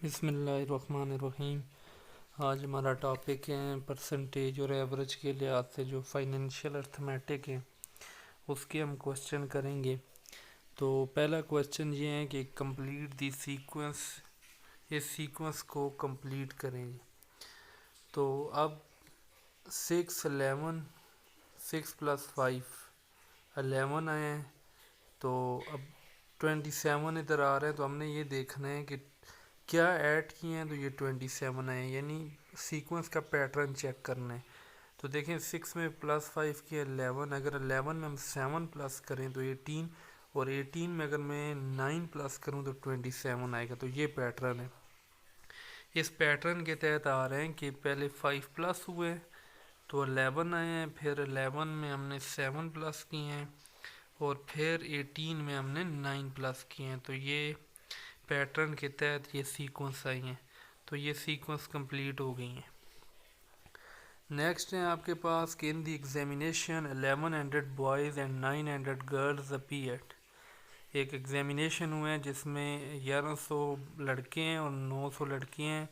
बिस्मिल्लाहिर्रहमानिर्रहीम। आज हमारा टॉपिक है परसेंटेज और एवरेज के लिहाज से जो फाइनेंशियल अर्थमेटिक है उसके हम क्वेश्चन करेंगे। तो पहला क्वेश्चन ये है कि कंप्लीट दी सीक्वेंस, इस सीक्वेंस को कंप्लीट करें। तो अब 6 11 6 + 5 11 आए हैं, तो अब 27 इधर आ रहे हैं, तो हमने ये देखना है कि क्या ऐड किए हैं तो ये 27 आए, यानी सीक्वेंस का पैटर्न चेक करना है। तो देखें 6 में +5 किया 11, अगर 11 में हम 7 प्लस करें तो 18, और 18 में अगर मैं 9 प्लस करूं तो 27 आएगा। तो ये पैटर्न है। इस पैटर्न के तहत आ रहे हैं कि पहले 5 प्लस हुए तो 11 आए हैं, फिर 11 में हमने 7 प्लस किए हैं, और फिर 18 में हमने 9 प्लस किए हैं। तो ये पैटर्न के तहत ये सीक्वेंस आई हैं, तो ये सीक्वेंस कंप्लीट हो गई हैं। नेक्स्ट है आपके पास कि in the examination 1100 boys and 900 girls appeared. एक एग्जामिनेशन हुआ है जिसमें 1100 लड़के हैं और 900 लड़कियां हैं।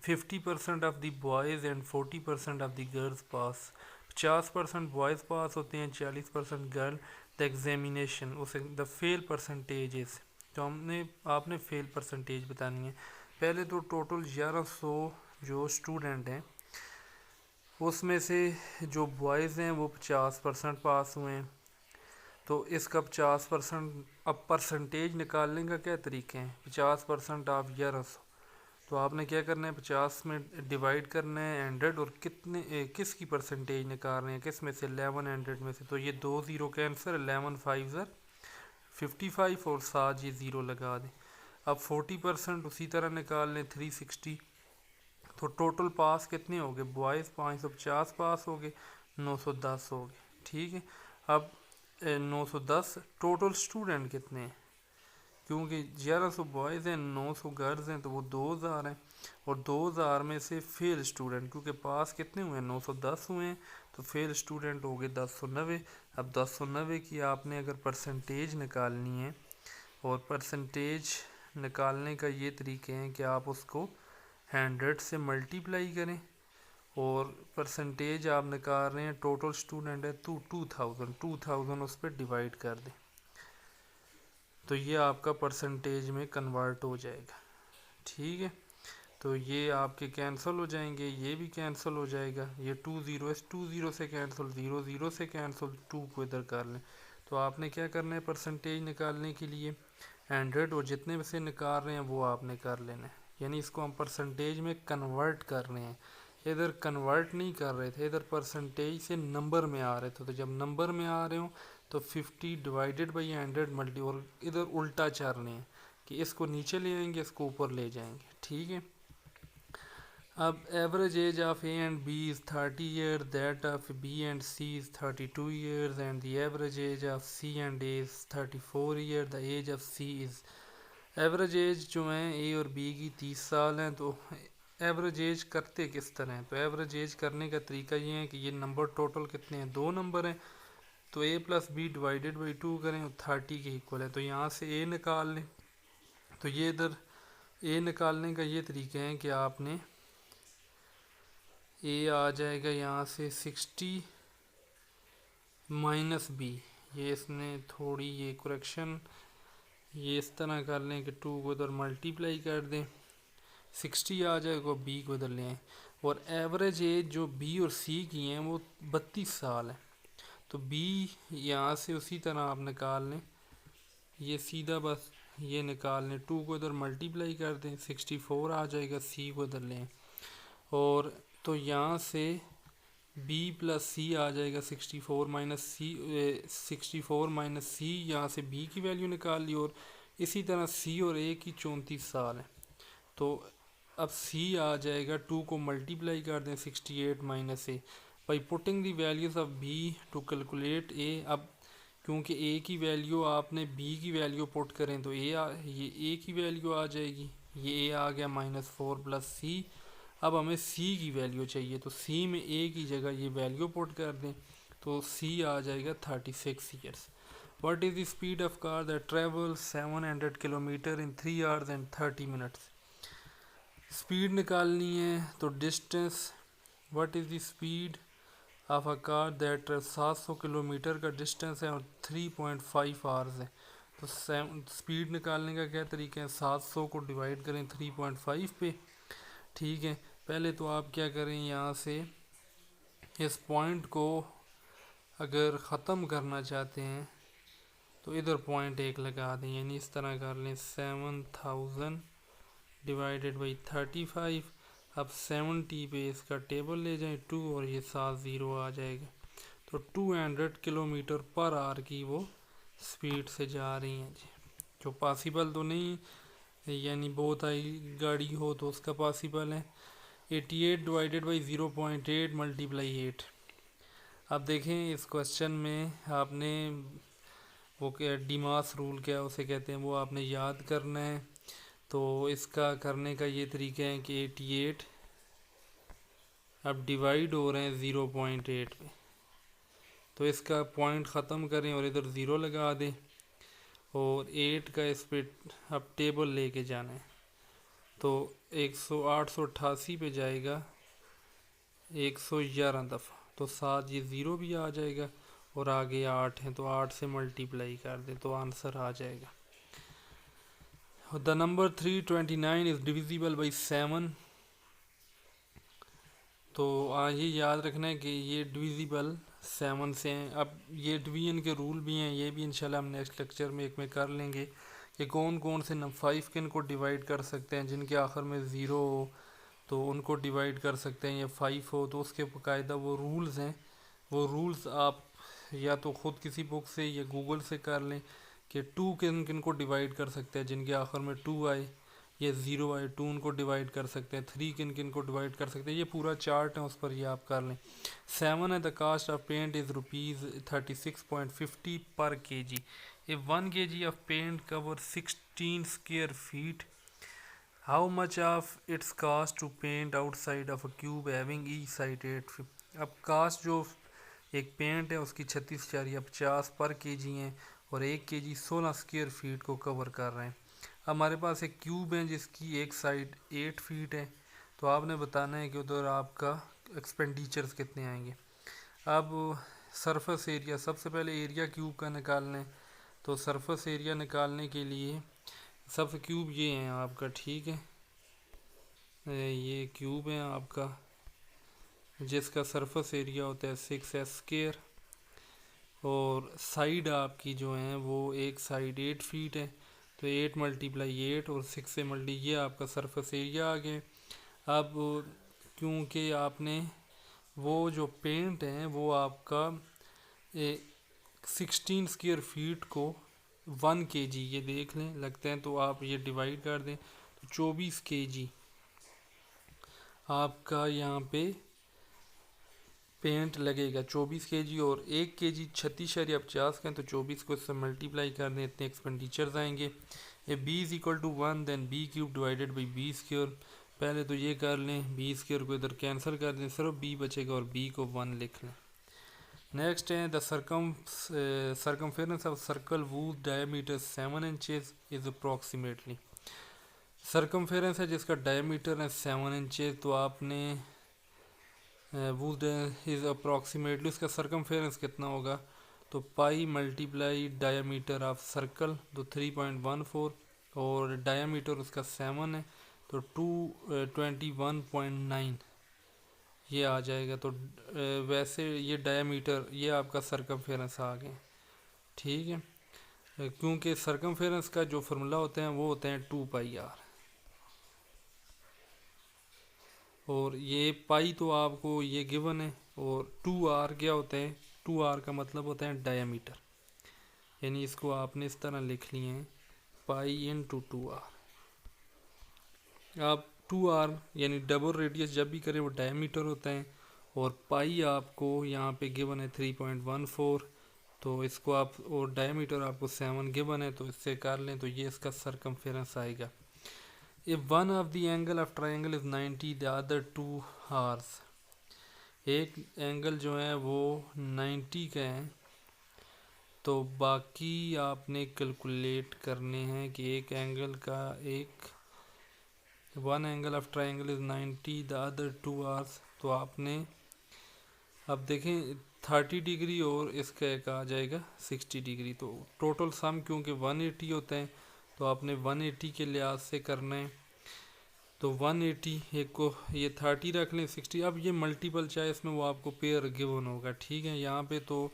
50% of the boys and 40% of the girls pass. 50% boys pass होते हैं, 40% गर्ल। द एग्जामिनेशन उस द फेल परसेंटेजेस, तो आपने फेल परसेंटेज बतानी है। पहले तो टोटल 1100 जो स्टूडेंट हैं उसमें से जो बॉयज़ हैं वो 50% पास हुए हैं। तो इसका 50%, अब परसेंटेज निकालने का क्या तरीके हैं। 50% ऑफ 1100, तो आपने क्या करना है, 50 में डिवाइड करना है 100, और किसकी परसेंटेज निकाल रहे हैं, किस में से, 1100 में से। तो ये 2 ज़ीरो का आंसर 11 5 ज़र 55, और साथ ये ज़ीरो लगा दें। अब 40% उसी तरह निकाल लें 360। तो टोटल पास कितने हो गए, बॉयज़ 550 पास हो गए, 910 हो गए। ठीक है। अब 910 टोटल स्टूडेंट कितने हैं, क्योंकि 1100 बॉयज़ हैं 900 गर्ल्स हैं, तो वो 2000 हैं। और 2000 में से फेल स्टूडेंट, क्योंकि पास कितने हुए हैं, 910 हुए हैं, तो फेल स्टूडेंट हो गए 1090। अब 1090 की आपने अगर परसेंटेज निकालनी है, और परसेंटेज निकालने का ये तरीके हैं कि आप उसको 100 से मल्टीप्लाई करें, और परसेंटेज आप निकाल रहे हैं, टोटल स्टूडेंट है 2000 उस पर डिवाइड कर दें, तो ये आपका परसेंटेज में कन्वर्ट हो जाएगा। ठीक है। तो ये आपके कैंसिल हो जाएंगे, ये भी कैंसिल हो जाएगा, ये 2 से कैंसिल, 0 से कैंसिल, 2 को इधर कर लें। तो आपने क्या करना है, परसेंटेज निकालने के लिए 100 और जितने में से निकाल रहे हैं वो आपने कर लेना है, यानी इसको हम परसेंटेज में कन्वर्ट कर रहे हैं। इधर कन्वर्ट नहीं कर रहे थे, इधर परसेंटेज से नंबर में आ रहे थे। तो जब नंबर में आ रहे हो तो 50 डिवाइडेड बाई 100 मल्टी, और इधर उल्टा चल रहे हैं कि इसको नीचे ले आएंगे, इसको ऊपर ले जाएंगे। ठीक है। अब average age of A and B is 30 year, that of B and C is 32 years, and the average age of C and A is 34 year, the age of C is. Average age जो है ए और B की 30 साल हैं। तो average age करते किस तरह हैं, तो एवरेज एज करने का तरीका ये है कि ये नंबर टोटल कितने हैं, 2 नंबर हैं, तो a + b डिवाइडेड बाई 2 करें, 30 के इक्वल है। तो यहाँ से a निकाल लें। तो ये इधर a निकालने का ये तरीका है कि आपने a आ जाएगा यहाँ से 60 माइनस b, ये इसने थोड़ी ये करेक्शन, ये इस तरह कर लें कि 2 को इधर मल्टीप्लाई कर दें, 60 आ जाएगा, b को इधर ले आएँ। और एवरेज एज जो b और c की हैं वो 32 साल है। तो b यहाँ से उसी तरह आप निकाल लें, ये सीधा बस ये निकाल लें, 2 को इधर मल्टीप्लाई कर दें, 64 आ जाएगा, c को इधर लें, और तो यहाँ से b + c आ जाएगा, 64 माइनस c, यहाँ से b की वैल्यू निकाल ली, और इसी तरह c और a की 34 साल है। तो अब c आ जाएगा, 2 को मल्टीप्लाई कर दें, 68 minus a, by putting the values of b to calculate a। अब क्योंकि a की वैल्यू आपने b की वैल्यू पुट करें तो ये a की वैल्यू आ जाएगी, ये a आ गया -4 + c। अब हमें c की वैल्यू चाहिए, तो c में a की जगह ये वैल्यू पुट कर दें, तो c आ जाएगा 36 years. What is the speed of car that travel 700 kilometre in 3 hours and 30 minutes। Speed निकालनी है तो distance, what is the speed of a car that 700 kilometre का डिस्टेंस है और 3.5 आवर्स है। तो स्पीड निकालने का क्या तरीका है, 700 को डिवाइड करें 3.5 पे। ठीक है, पहले तो आप क्या करें, यहाँ से इस पॉइंट को अगर ख़त्म करना चाहते हैं तो इधर पॉइंट एक लगा दें, यानी इस तरह कर लें 7000 डिवाइडेड बाई 35। अब 70 पे इसका टेबल ले जाएं 2 और ये 7 ज़ीरो आ जाएगा। तो 200 किलोमीटर पर आवर की वो स्पीड से जा रही हैं जी, जो पॉसिबल तो नहीं, यानी बहुत हाई गाड़ी हो तो उसका पॉसिबल है। 88 डिवाइडेड बाई 0.8 मल्टीप्लाई 8। अब देखें इस क्वेश्चन में आपने वो क्या डिमास रूल क्या उसे कहते हैं वो आपने याद करना है। तो इसका करने का ये तरीका है कि 88 अब डिवाइड हो रहे हैं 0.8 पे, तो इसका पॉइंट ख़त्म करें और इधर ज़ीरो लगा दें और 8 का इस पे अब टेबल लेके जाना है। तो 888 पे जाएगा 111 दफ़ा, तो 7 ये ज़ीरो भी आ जाएगा और आगे 8 है तो 8 से मल्टीप्लाई कर दें तो आंसर आ जाएगा। The number 329 is divisible by 7। तो ये याद रखना है कि ये डिविजिबल 7 से हैं। अब ये डिवीजन के रूल भी हैं, ये भी इंशाल्लाह हम नेक्स्ट लेक्चर में एक में कर लेंगे कि कौन कौन से 5 किन को डिवाइड कर सकते हैं, जिनके आखिर में ज़ीरो हो तो उनको डिवाइड कर सकते हैं, या 5 हो तो उसके बाकायदा वो रूल्स हैं। वो रूल्स आप या तो ख़ुद किसी बुक से या गूगल से कर लें कि 2 किन किन को डिवाइड कर सकते हैं, जिनके आखिर में 2 आए या 0 आए 2 उनको डिवाइड कर सकते हैं, 3 किन किन को डिवाइड कर सकते हैं, ये पूरा चार्ट है उस पर ये आप कर लें। 7 है the cost of paint is ₹36.50 per kg। If 1 kg of paint covers 16 square feet, how much of its cost to paint outside of a cube having each side 8 feet? अब कास्ट जो एक पेंट है उसकी 36.50 per kg है और 1 kg 16 square feet को cover कर रहे हैं। हमारे पास एक क्यूब है जिसकी एक साइड 8 फीट है, तो आपने बताना है कि उधर आपका एक्सपेंडिचर्स कितने आएंगे। अब सरफेस एरिया, सबसे पहले एरिया क्यूब का निकालना है। तो सरफेस एरिया निकालने के लिए सबसे क्यूब ये है आपका, ठीक है, ये क्यूब है आपका जिसका सरफेस एरिया होता है 6s² और साइड आपकी जो है वो एक साइड 8 फीट है, तो 8 मल्टीप्लाई 8 और 6 से मल्टी, ये आपका सरफेस एरिया आ गया। अब क्योंकि आपने वो जो पेंट है वो आपका 16 स्क्वायर फीट को 1 kg ये देख लें लगते हैं, तो आप ये डिवाइड कर दें तो 24 kg आपका यहाँ पे पेंट लगेगा 24 kg, और 1 kg 36.50 का है तो 24 को इससे मल्टीप्लाई कर दें, इतने एक्सपेंडिचर्स आएंगे। A B is equal to 1 then B cube divided by B square. पहले तो ये कर लें, बी स्क्वायर को इधर कैंसिल कर दें, सिर्फ बी बचेगा और बी को 1 लिख लें। नेक्स्ट है the circumference of circle whose diameter 7 inches is approximately. Circumference है जिसका डायमीटर है 7 इंचेस, तो आपने वूज इज अप्रॉक्सीमेटली उसका सर्कमफेरेंस कितना होगा, तो पाई मल्टीप्लाई डायमीटर ऑफ सर्कल तो 3.14 और डायमीटर उसका 7 है तो 221.9 ये आ जाएगा। तो वैसे ये डायमीटर ये आपका सर्कमफेरेंस आ गया, ठीक है, क्योंकि सर्कमफेरेंस का जो फार्मूला होते हैं वो होते हैं 2πr, और ये पाई तो आपको ये गिवन है, और 2r क्या होता है, 2r का मतलब होता है डायमीटर, यानी इसको आपने इस तरह लिख लिए हैं पाई इंटू 2r। आप 2r यानी डबल रेडियस जब भी करें वो डायमीटर होता है, और पाई आपको यहाँ पे गिवन है 3.14, तो इसको आप और डायमीटर आपको 7 गिवन है तो इससे कर लें तो ये इसका सर्कमफेरेंस आएगा। If one of the angle of triangle is 90 the other 2 arcs, एक एंगल जो है वो 90 का है तो बाकी आपने कैलकुलेट करने हैं कि एक एंगल का एक one angle of triangle is 90, the other 2 hours. तो आपने अब देखें 30 डिग्री और इसका एक आ जाएगा 60 डिग्री, तो टोटल सम क्योंकि 180 होते हैं तो आपने 180 के लिहाज से करना है। तो 180 एक को ये 30 रख लें, 60, अब ये मल्टीपल चॉइस में वो आपको पेयर गिवन होगा, ठीक है। यहाँ पे तो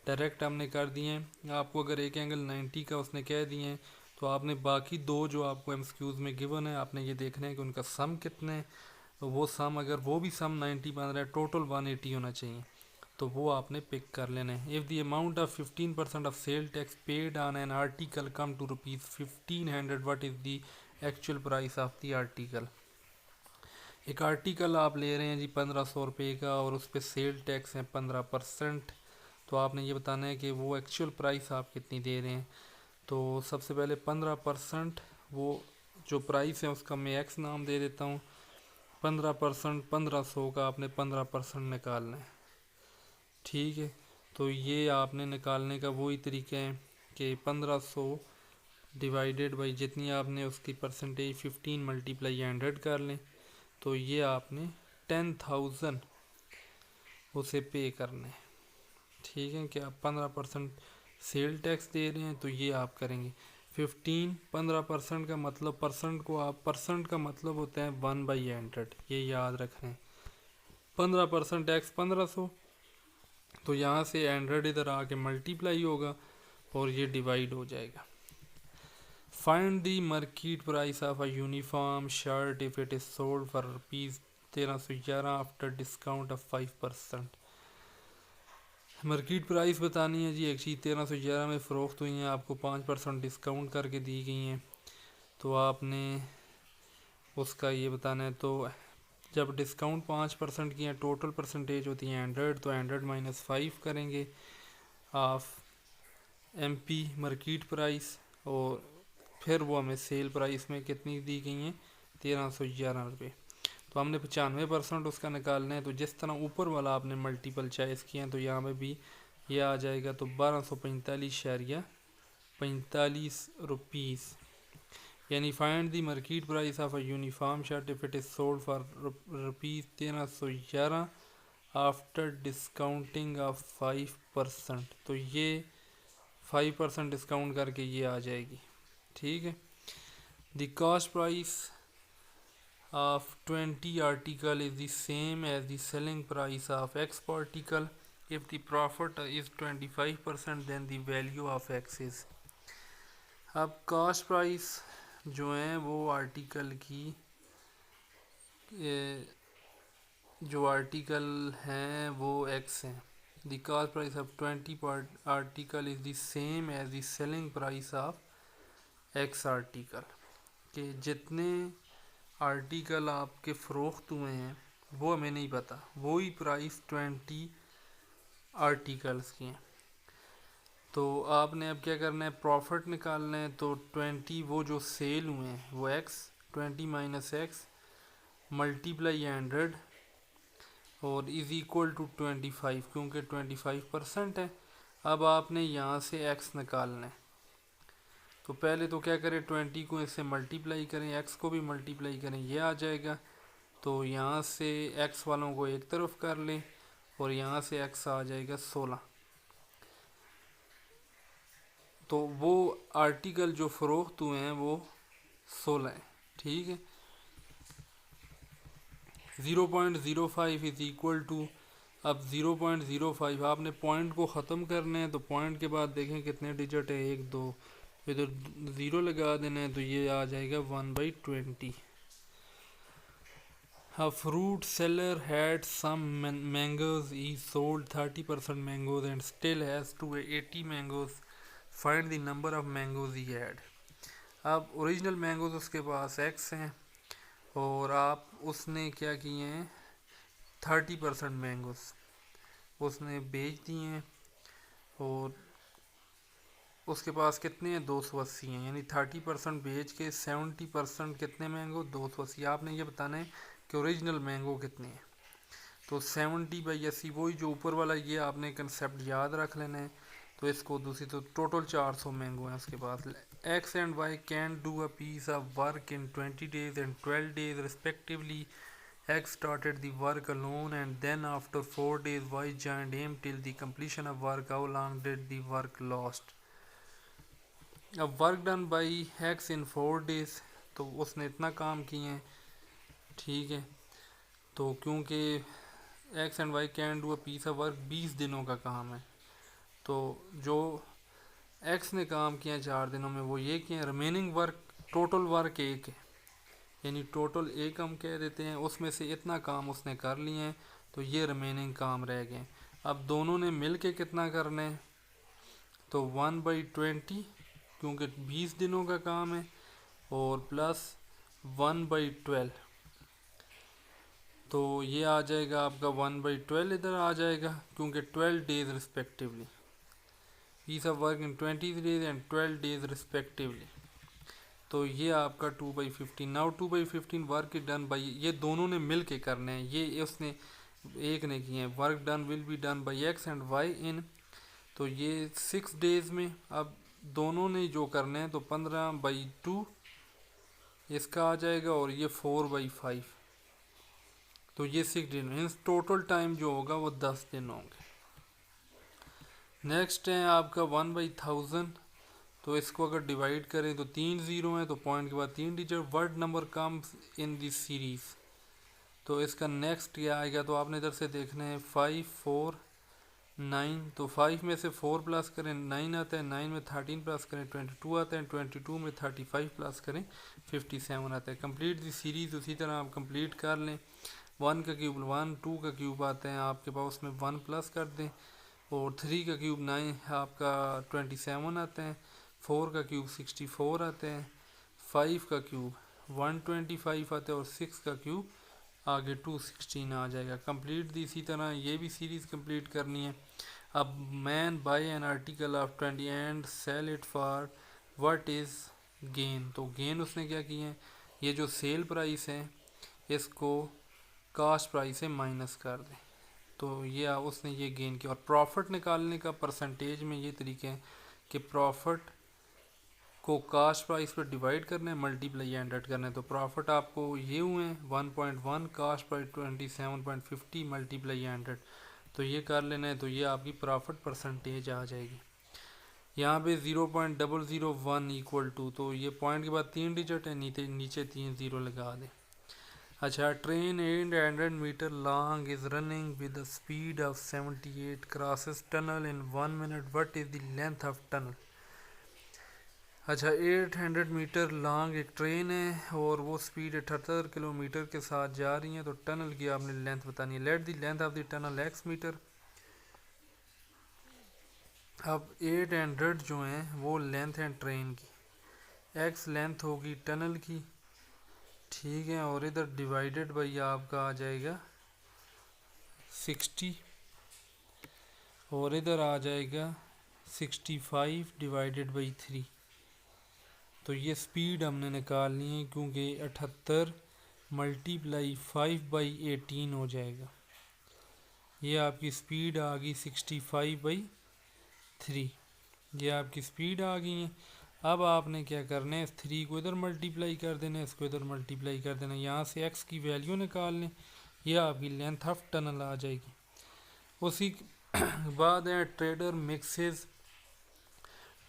डायरेक्ट हमने कर दिए हैं। आपको अगर एक एंगल 90 का उसने कह दिए हैं तो आपने बाकी दो जो आपको एमसीक्यूज में गिवन है आपने ये देखना है कि उनका सम कितने हैं। तो वो सम अगर वो भी सम 90 बन रहा है, टोटल 180 होना चाहिए, तो वो आपने पिक कर लेना है। If the amount of 15% of sale tax paid on an article come to ₹1500, what is the actual price of the article. एक आर्टिकल आप ले रहे हैं जी 1500 रुपये का और उस पर सेल टैक्स है 15%, तो आपने ये बताना है कि वो एक्चुअल प्राइस आप कितनी दे रहे हैं। तो सबसे पहले 15%, वो जो प्राइस है उसका मैं एक्स नाम दे देता हूँ। 15% 1500 का आपने 15% निकालना है, ठीक है। तो ये आपने निकालने का वही तरीका है कि 1500 डिवाइडेड बाई जितनी आपने उसकी परसेंटेज 15 मल्टीप्लाई 100 कर लें, तो ये आपने 10,000 उसे पे करना है, ठीक है। कि आप 15% सेल टैक्स दे रहे हैं तो ये आप करेंगे 15% का मतलब परसेंट को आप परसेंट का मतलब होता है 1/100, ये याद रख रहे हैं। 15% टैक्स 1500, तो यहाँ से 100 इधर आके मल्टीप्लाई होगा और ये डिवाइड हो जाएगा। Find the market price of a uniform shirt if it is sold for ₹1311 after discount of 5%। Market price बतानी है जी, एक चीज़ 1311 में फ़रोख्त हुई है, आपको 5% डिस्काउंट करके दी गई हैं, तो आपने उसका ये बताना है। तो जब डिस्काउंट 5% की है, टोटल परसेंटेज होती है 100, तो 100 माइनस 5 करेंगे ऑफ एमपी मार्केट प्राइस, और फिर वो हमें सेल प्राइस में कितनी दी गई हैं 1311 रुपये। तो हमने 95% उसका निकालना है, तो जिस तरह ऊपर वाला आपने मल्टीपल चॉइस किया है तो यहाँ पे भी ये आ जाएगा। तो 1245.45 रुपीज़, यानी find the market price of a uniform shirt if it is sold for ₹1311 after discounting of 5%। तो ये 5% डिस्काउंट करके ये आ जाएगी, ठीक है। The cost price of 20 article is the same as the selling price of X article. If the profit is 25%, then the value of X is। अब cost price जो है वो आर्टिकल की जो आर्टिकल हैं वो X हैं। The cost price of 20 article is the same as the selling price of X article। कि जितने आर्टिकल आपके फ़रोख्त हुए हैं वो हमें नहीं पता, वही प्राइस 20 आर्टिकल्स की हैं। तो आपने अब क्या करना है, प्रॉफिट निकालना है। तो 20 वो जो सेल हुए हैं वो x, 20 माइनस एक्स मल्टीप्लाई 100 और इज़ इक्वल टू 25, क्योंकि 25% है। अब आपने यहाँ से x निकालना है। तो पहले तो क्या करें, 20 को इससे मल्टीप्लाई करें, x को भी मल्टीप्लाई करें, ये आ जाएगा। तो यहाँ से x वालों को एक तरफ कर लें और यहाँ से x आ जाएगा 16। तो वो आर्टिकल जो फ़रोख्त हुए हैं वो 16 है, ठीक है। 0.05 इज़ इक्वल टू, अब 0.05 आपने पॉइंट को ख़त्म करना है। तो पॉइंट के बाद देखें कितने डिजिट है, 1 2, इधर 0 लगा देना है, तो ये आ जाएगा 1/20। A fruit seller had some mangoes. He sold 30% mangoes and still has to 80 mangoes. Find the number of mangoes he had. अब ओरिजिनल मैंगोज उसके पास x हैं और आप उसने क्या किए हैं 30% मैंगोज उसने बेच दिए हैं और उसके पास कितने हैं 280 हैं, यानी 30% बेच के 70% कितने मैंगो 280। आपने ये बताना है कि ओरिजिनल मैंगो कितने हैं। तो 70/80 वही जो ऊपर वाला, ये आपने कंसेप्ट याद रख लेना है। तो इसको दूसरी, तो टोटल 400 मैंगो हैं उसके पास, X and Y can do a piece of work in 20 days and 12 days respectively. X started the work alone and then after 4 days Y joined him till the completion of work. How long did the work last? अब work done by X in 4 days, तो उसने इतना काम किए हैं, ठीक है। तो क्योंकि X and Y can do a piece of work 20 दिनों का काम है, तो जो X ने काम किया 4 दिनों में वो ये किया। रिमेनिंग वर्क, टोटल वर्क एक है, यानी टोटल एक हम कह देते हैं, उसमें से इतना काम उसने कर लिए हैं, तो ये रिमेनिंग काम रह गए। अब दोनों ने मिल के कितना करना है, तो 1/20 क्योंकि 20 दिनों का काम है, और प्लस 1/12, तो ये आ जाएगा आपका 1/12 इधर आ जाएगा, क्योंकि 12 days respectively, piece of work in 20 days and 12 days respectively. तो ये आपका 2/15। Now 2/15 work is done by, ये दोनों ने मिल के करने हैं, ये उसने एक ने किए हैं। Work done will be done by X and Y इन, तो ये 6 डेज में। अब दोनों ने जो करने हैं, तो 15/2 इसका आ जाएगा, और ये 4/5, तो ये 6 दिन में। टोटल टाइम जो होगा वो 10 दिन होंगे। नेक्स्ट है आपका 1/1000, तो इसको अगर डिवाइड करें तो 3 ज़ीरो हैं, तो पॉइंट के बाद 3 digit. Word number comes in this series, तो इसका नेक्स्ट क्या आएगा, तो आपने इधर से देखना है 5 4 9, तो 5 में से 4 प्लस करें 9 आता है, 9 में 13 प्लस करें 22 आता है, 22 में 35 प्लस करें 57 आता है। कंप्लीट दी सीरीज़ उसी तरह आप कंप्लीट कर लें। 1 का क्यूब 1, 2 का क्यूब आता है आपके पास, उसमें 1 प्लस कर दें, और 3 का क्यूब 9 आपका 27 आता है, 4 का क्यूब 64 आता है, 5 का क्यूब 125 आता है, और 6 का क्यूब आगे 216 आ जाएगा। कंप्लीट दी इसी तरह ये भी सीरीज़ कंप्लीट करनी है। अब man buy an article of 20 and sell it for what is gain, तो गेन उसने क्या किया है, ये जो सेल प्राइस है इसको कास्ट प्राइस से माइनस कर दें, तो ये उसने ये गेन किया। और प्रॉफिट निकालने का परसेंटेज में ये तरीके हैं कि प्रॉफिट को कास्ट प्राइस पर डिवाइड करना है, मल्टीप्लाई एंड करना है। तो प्रॉफिट आपको ये हुए हैं 1.1, कास्ट प्राइस 27.50 मल्टीप्लाई एंड, तो ये कर लेना है, तो ये आपकी प्रॉफिट परसेंटेज आ जाएगी। यहाँ पे 0.001 इक्वल टू, तो ये पॉइंट के बाद 3 डिजिट है, नीचे 3 ज़ीरो लगा दें। अच्छा, train 800 metre long is running with the speed of 78 crosses tunnel in 1 minute, what is the length of tunnel. अच्छा, 800 मीटर लॉन्ग एक ट्रेन है और वो स्पीड 78 किलोमीटर के साथ जा रही है, तो टनल की आपने लेंथ बतानी है। Let the length of the tunnel x metre. अब 800 जो है वो लेंथ है ट्रेन की, x लेंथ होगी टनल की, ठीक है, और इधर डिवाइडेड बाई आपका आ जाएगा 60, और इधर आ जाएगा 65 डिवाइडेड बाई 3। तो ये स्पीड हमने निकालनी है, क्योंकि 78 मल्टीप्लाई 5/18 हो जाएगा। ये आपकी स्पीड आ गई 65/3, ये आपकी स्पीड आ गई है। अब आपने क्या करना है, इस 3 को इधर मल्टीप्लाई कर देना है, इसको इधर मल्टीप्लाई कर देना है, यहाँ से x की वैल्यू निकाल लें, यह आपकी लेंथ ऑफ टनल आ जाएगी। उसी बाद है trader mixes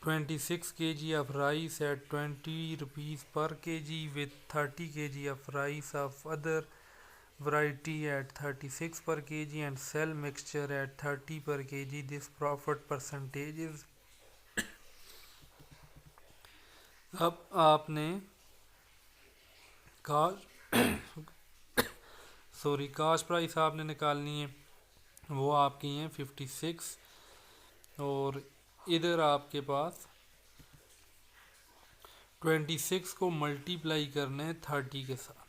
26 kg of rice at 20 rupees per kg with 30 kg of rice of other variety at 36 per kg and sell mixture at 30 per kg. This profit percentage is। अब आपने cost price आपने निकालनी है, वो आपकी है 56, और इधर आपके पास 26 को मल्टीप्लाई करना है 30 के साथ,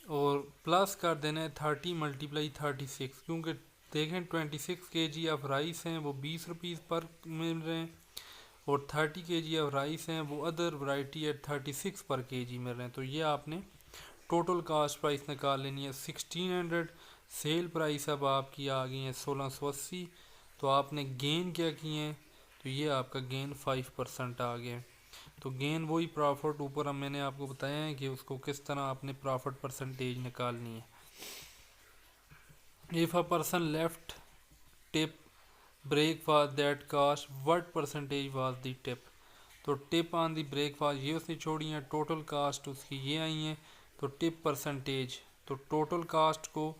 और प्लस कर देना है 30 मल्टीप्लाई 36, क्योंकि देखें 26 kg ऑफ राइस हैं वो 20 रुपीज़ पर मिल रहे हैं, और 30 kg ऑफ राइस हैं वो अदर वैरायटी एट 36 पर kg मिल रहे हैं। तो ये आपने टोटल कास्ट प्राइस निकाल लेनी है 1600। सेल प्राइस अब आपकी आ गई है 1680। तो आपने गेन क्या किए हैं, तो ये आपका गेन 5% आ गया। तो गेन वही प्रॉफिट ऊपर हम मैंने आपको बताया है कि उसको किस तरह आपने प्रॉफिट परसेंटेज निकालनी है। If a person left tip breakfast that caste what percentage was the tip. तो टिप ऑन दी ब्रेकफास्ट ये उसने छोड़ी है, टोटल कास्ट उसकी ये आई है। तो टिप परसेंटेज, तो टोटल कास्ट को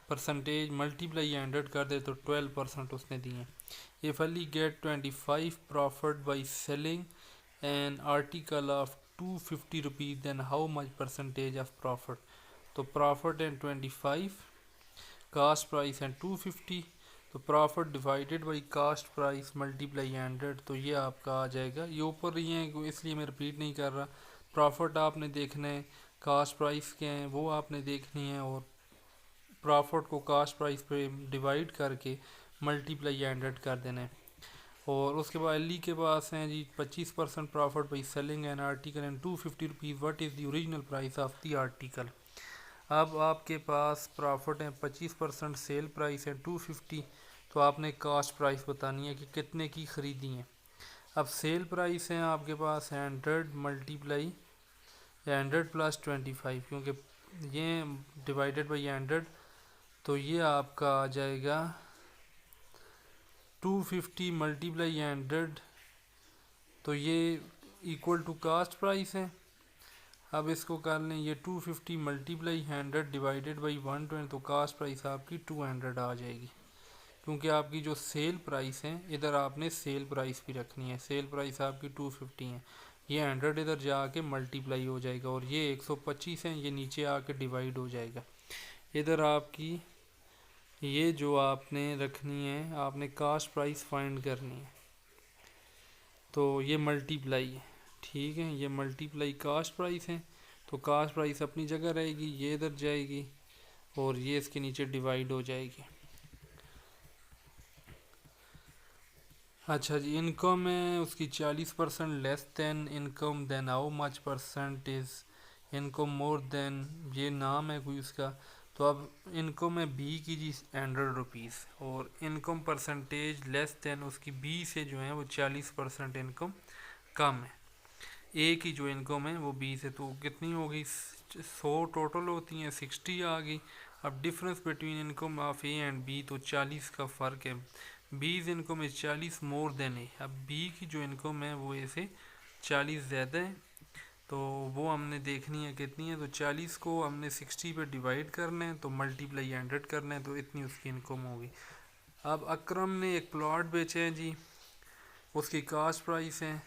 परसेंटेज मल्टीप्लाई 100 कर दे तो 12% उसने दी है। If Ali get 25 profit by selling an article of 250 rupees then how much percentage of profit. तो profit and 25, cost price and 250, तो profit divided by cost price multiply 100, तो ये आपका आ जाएगा। ये ऊपर ही है इसलिए मैं रिपीट नहीं कर रहा। प्रॉफिट आपने देखना है, कास्ट प्राइस क्या है वो आपने देखनी है, और प्रॉफिट को कास्ट प्राइस पे डिवाइड करके मल्टीप्लाई 100 कर देना है। और उसके बाद एली के पास हैं जी 25% profit by selling an article and 250 rupees what is the original price of the article. अब आपके पास प्रॉफिट है 25%, सेल प्राइस है 250, तो आपने कास्ट प्राइस बतानी है कि कितने की ख़रीदी है। अब सेल प्राइस है आपके पास 100 मल्टीप्लाई 100 प्लस 25, क्योंकि ये डिवाइडेड बाई 100, तो ये आपका आ जाएगा 250 मल्टीप्लाई 100, तो ये इक्वल टू कास्ट प्राइस है। अब इसको कर लें, ये 250 मल्टीप्लाई 100 डिवाइडेड बाई 120, तो कास्ट प्राइस आपकी 200 आ जाएगी। क्योंकि आपकी जो सेल प्राइस है इधर आपने सेल प्राइस भी रखनी है, सेल प्राइस आपकी 250 है, ये 100 इधर जाके मल्टीप्लाई हो जाएगा, और ये 125 है, ये नीचे आके डिवाइड हो जाएगा। इधर आपकी ये जो आपने रखनी है, आपने कास्ट प्राइस फाइंड करनी है, तो ये मल्टीप्लाई है, ठीक है, ये मल्टीप्लाई कास्ट प्राइस है, तो कास्ट प्राइस अपनी जगह रहेगी, ये इधर जाएगी और ये इसके नीचे डिवाइड हो जाएगी। अच्छा जी, इनकम है उसकी 40% less than income, then how much percent is income more than, ये नाम है कोई उसका। तो अब इनकम है बी की जी 100 रुपीज़, और इनकम परसेंटेज लेस दैन उसकी बी से जो है वो 40% इनकम कम है। ए की जो इनकम है वो बी से, तो कितनी होगी 100 टोटल होती हैं, 60 आ गई। अब difference between income of A and B, तो 40 का फ़र्क है। B's income is 40 more than A, अब बी की जो इनकम है वो ए से 40 ज़्यादा है, तो वो हमने देखनी है कितनी है। तो 40 को हमने 60 पे डिवाइड करना है, तो मल्टीप्लाई 100 करना है, तो इतनी उसकी इनकम होगी। अब अकरम ने एक प्लॉट बेचे हैं जी, उसकी कास्ट प्राइस है,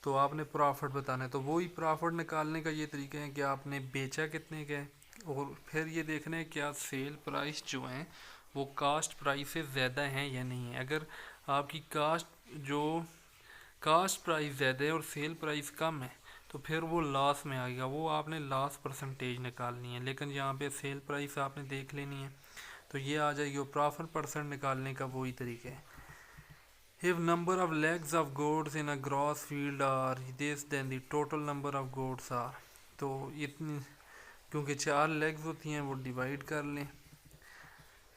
तो आपने प्रॉफिट बताना है। तो वही प्रॉफिट निकालने का ये तरीका है कि आपने बेचा कितने का है, और फिर ये देखना है क्या सेल प्राइस जो है वो कास्ट प्राइस से ज़्यादा है या नहीं है। अगर आपकी कास्ट प्राइस ज़्यादा है और सेल प्राइस कम है, तो फिर वो लॉस में आएगा, वो आपने लॉस परसेंटेज निकालनी है। लेकिन यहाँ पे सेल प्राइस आपने देख लेनी है, तो ये आ जाएगी। और प्रॉफिट परसेंट निकालने का वही तरीका है। If number of legs of goats in a grass field are this, then the total number of goats are, तो इतनी क्योंकि 4 लेग्स होती हैं वो डिवाइड कर लें।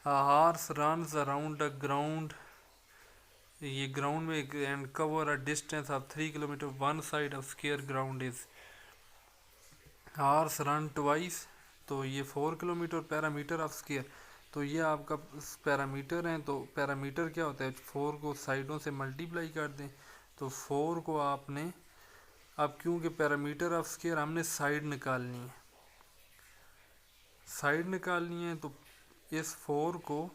A horse runs around a ground, ये ग्राउंड में and cover a distance of 3 kilometre, one side of square ground is horse run twice, तो ये 4 किलोमीटर पैरामीटर ऑफ स्क्वायर, तो ये आपका पैरामीटर है। तो पैरामीटर क्या होता है, 4 को साइडों से मल्टीप्लाई कर दें, तो 4 को आपने, अब क्योंकि पैरामीटर ऑफ स्क्वायर हमने साइड निकालनी है, तो इस 4 को,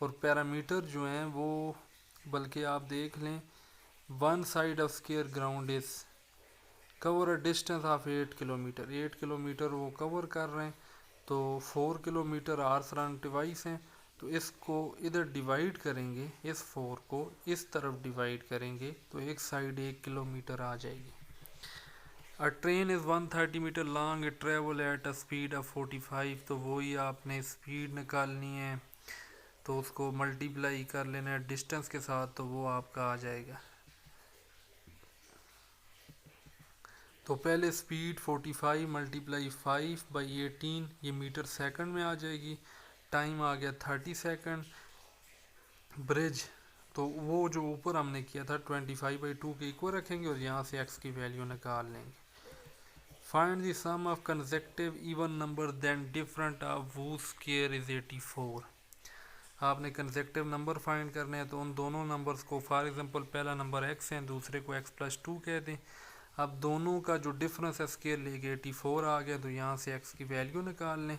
और पैरामीटर जो हैं वो, बल्कि आप देख लें, one side of square ground is cover a distance of 8 kilometre, 8 kilometre वो कवर कर रहे हैं, तो 4 किलोमीटर आर्स रन डिवाइस हैं, तो इसको इधर डिवाइड करेंगे, इस 4 को इस तरफ डिवाइड करेंगे, तो एक साइड 1 किलोमीटर आ जाएगी। A train is 130 metre long, it travel at a speed of 45, तो वही आपने स्पीड निकालनी है, तो उसको मल्टीप्लाई कर लेना है डिस्टेंस के साथ, तो वो आपका आ जाएगा। तो पहले स्पीड 45 मल्टीप्लाई 5/18, ये मीटर सेकंड में आ जाएगी। टाइम आ गया 30 सेकंड। ब्रिज तो वो जो ऊपर हमने किया था 25/2 के इक्वल रखेंगे और यहाँ से x की वैल्यू निकाल लेंगे। Find the sum of consecutive even number then different of whose square is 84। आपने कंसेक्टिव नंबर फाइंड करने हैं तो उन दोनों नंबर्स को, फॉर एग्जांपल पहला नंबर x है, दूसरे को x+2 कह दें। अब दोनों का जो डिफरेंस है स्क्वायर लेके 84 आ गया, तो यहाँ से x की वैल्यू निकाल लें।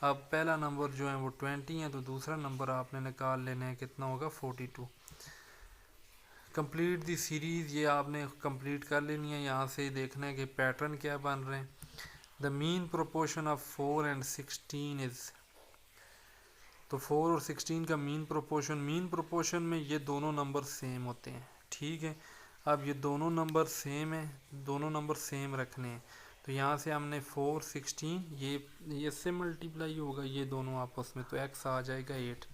अब पहला नंबर जो है वो 20 है, तो दूसरा नंबर आपने निकाल लेना है, कितना होगा 42। कंप्लीट दी सीरीज़, ये आपने कंप्लीट कर लेनी है। यहाँ से देखना है कि पैटर्न क्या बन रहे हैं। The mean proportion of 4 and 16 is, तो 4 और 16 का मीन प्रोपोर्शन में ये दोनों नंबर सेम होते हैं, ठीक है। अब ये दोनों नंबर सेम है, दोनों नंबर सेम रखने हैं, तो यहाँ से हमने 4 16 ये इससे मल्टीप्लाई होगा ये दोनों आपस में, तो x आ जाएगा 8।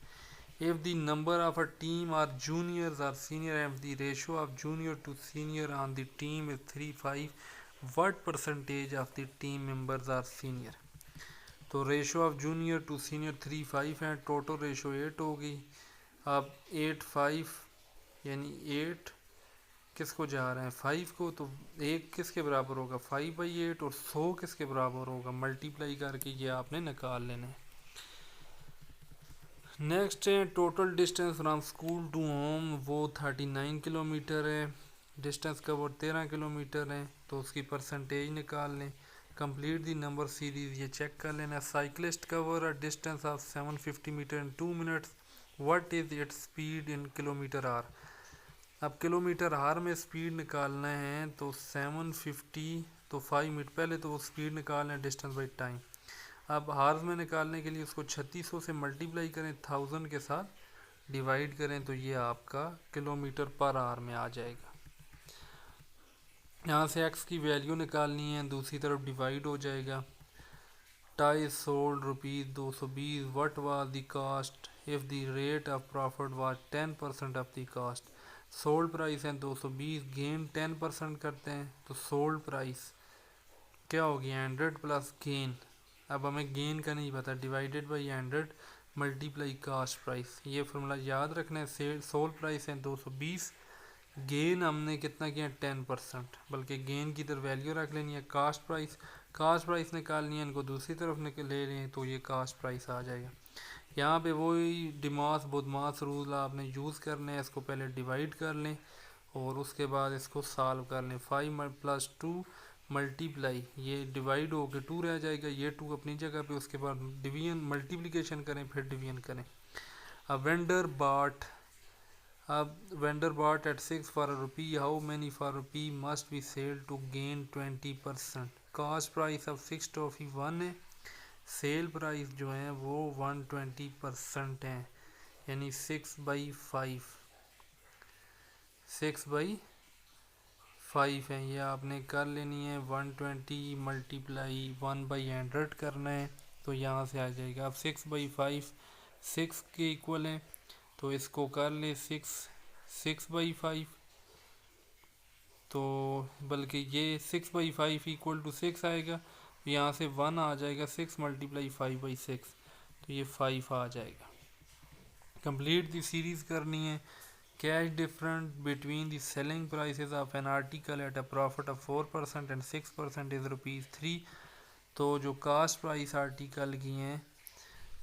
If the number of a team are juniors are senior and the ratio of junior to senior on the team is 3:5, what percentage of the team members are senior. तो ratio of junior to senior 3:5 है, total ratio 8 होगी। अब 8:5 यानी 8 किसको जा रहे हैं 5 को, तो 1 किसके बराबर होगा 5/8 और 100 किसके बराबर होगा, मल्टीप्लाई करके ये आपने निकाल लेना है। नेक्स्ट है total distance from school to home, वो 39 किलोमीटर है। डिस्टेंस कवर 13 किलोमीटर है, तो उसकी परसेंटेज निकाल लें। कंप्लीट दी नंबर सीरीज, ये चेक कर लेना। Cyclist cover a distance of 750 metre in 2 minutes, what is its speed in kilometre hour. अब किलोमीटर आर में स्पीड निकालना है, तो 750 तो 5 मिनट, पहले तो वो स्पीड निकालना है डिस्टेंस बाई टाइम। अब हार्स में निकालने के लिए उसको 3600 से मल्टीप्लाई करें, 1000 के साथ डिवाइड करें, तो ये आपका किलोमीटर पर आवर में आ जाएगा। यहाँ से x की वैल्यू निकालनी है, दूसरी तरफ डिवाइड हो जाएगा। Tie sold ₹220, what was the cost if the rate of profit was 10% of the cost. Sold price है 220, गेन 10% करते हैं, तो सोल्ड प्राइस क्या होगी 100 प्लस गेन। अब हमें गेन का नहीं पता, divided by 100 multiply cost price, ये फॉर्मूला याद रखना है। सोल्ड प्राइस है 220, गेन हमने कितना किया 10%, बल्कि गेन की तरफ वैल्यू रख लेनी है। कास्ट प्राइस निकालनी है, इनको दूसरी तरफ ले लें, तो ये कास्ट प्राइस आ जाएगा। यहाँ पे वही डिमास बुदमास रूल आपने यूज़ करने हैं। इसको पहले डिवाइड कर लें और उसके बाद इसको सॉल्व कर लें। 5 + 2 मल्टीप्लाई, ये डिवाइड हो के 2 रह जाएगा, ये 2 अपनी जगह पे, उसके बाद डिवीजन मल्टीप्लिकेशन करें, फिर डिवीजन करें। अब vendor bought at 6 for a rupee, how many for rupee must be sell to gain 20%। Cost price of 6 toffee 1 है, सेल प्राइस जो है वो 120% है, यानी 6/5 है। ये आपने कर लेनी है। 120 मल्टीप्लाई 1/100 करना है, तो यहाँ से आ जाएगा। अब 6/5 6 के इक्वल है, तो इसको कर ले 6/5, तो बल्कि ये 6/5 इक्वल टू 6 आएगा, यहाँ से 1 आ जाएगा। 6 × 5/6, तो ये 5 आ जाएगा। कंप्लीट दी सीरीज़ करनी है। Cash difference between the selling prices of an article at a profit of 4% and 6% is ₹3। तो जो कास्ट प्राइस आर्टिकल की हैं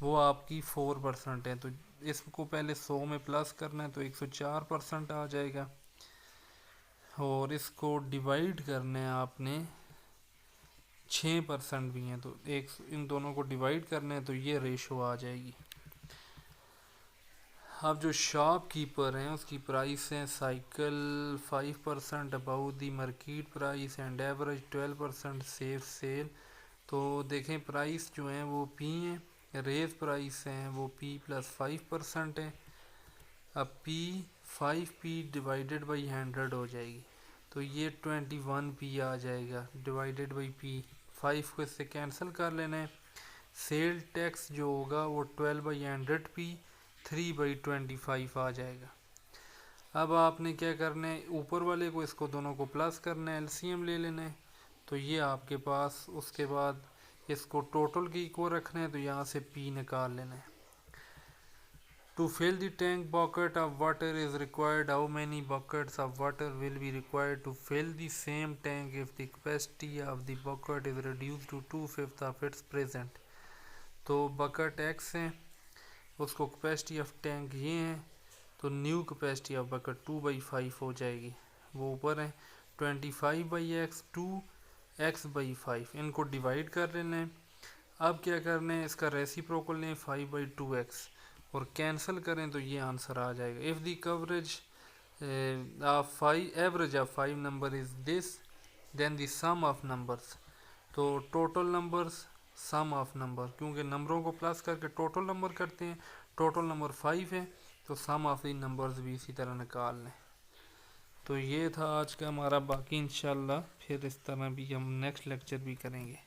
वो आपकी 4% है, तो इसको पहले 100 में प्लस करना है, तो 104% आ जाएगा। और इसको डिवाइड करना है आपने 6% भी हैं, तो इन दोनों को डिवाइड करना है, तो ये रेशो आ जाएगी। अब जो शॉपकीपर हैं उसकी प्राइस है cycle 5% above the market price and average 12% safe sale. तो देखें प्राइस जो है वो P हैं, रेज प्राइस हैं वो P + 5% है। अब P 5P डिवाइडेड बाई 100 हो जाएगी, तो ये 21P आ जाएगा डिवाइडेड बाई P। 5 को इससे कैंसिल कर लेना है। सेल टैक्स जो होगा वो 12/100P 3/25 आ जाएगा। अब आपने क्या करना है, ऊपर वाले को इसको दोनों को प्लस करना है, LCM ले लेना है, तो ये आपके पास। उसके बाद इसको टोटल की इक्वल रखना है, तो यहाँ से P निकाल लेना है। To fill the tank, bucket of water is required. How many buckets of water will be required to fill the same tank if the capacity of the bucket is reduced to 2/5 of its present? तो bucket x है, उसको capacity of tank ये है, तो new capacity of bucket 2/5 हो जाएगी, वो ऊपर है 25/x 2x/5, इनको डिवाइड कर लेना है। अब क्या करना है, इसका रेसिप्रोकल लें 5/2x और कैंसिल करें तो ये आंसर आ जाएगा। If the coverage of 5 average of 5 number is this then the sum of numbers, तो total numbers sum of number, क्योंकि नंबरों को प्लस करके टोटल नंबर करते हैं, टोटल नंबर 5 है तो सम ऑफ द नंबर्स भी इसी तरह निकाल लें। तो ये था आज का हमारा, बाकी इंशाल्लाह फिर इस तरह भी हम नेक्स्ट लेक्चर भी करेंगे।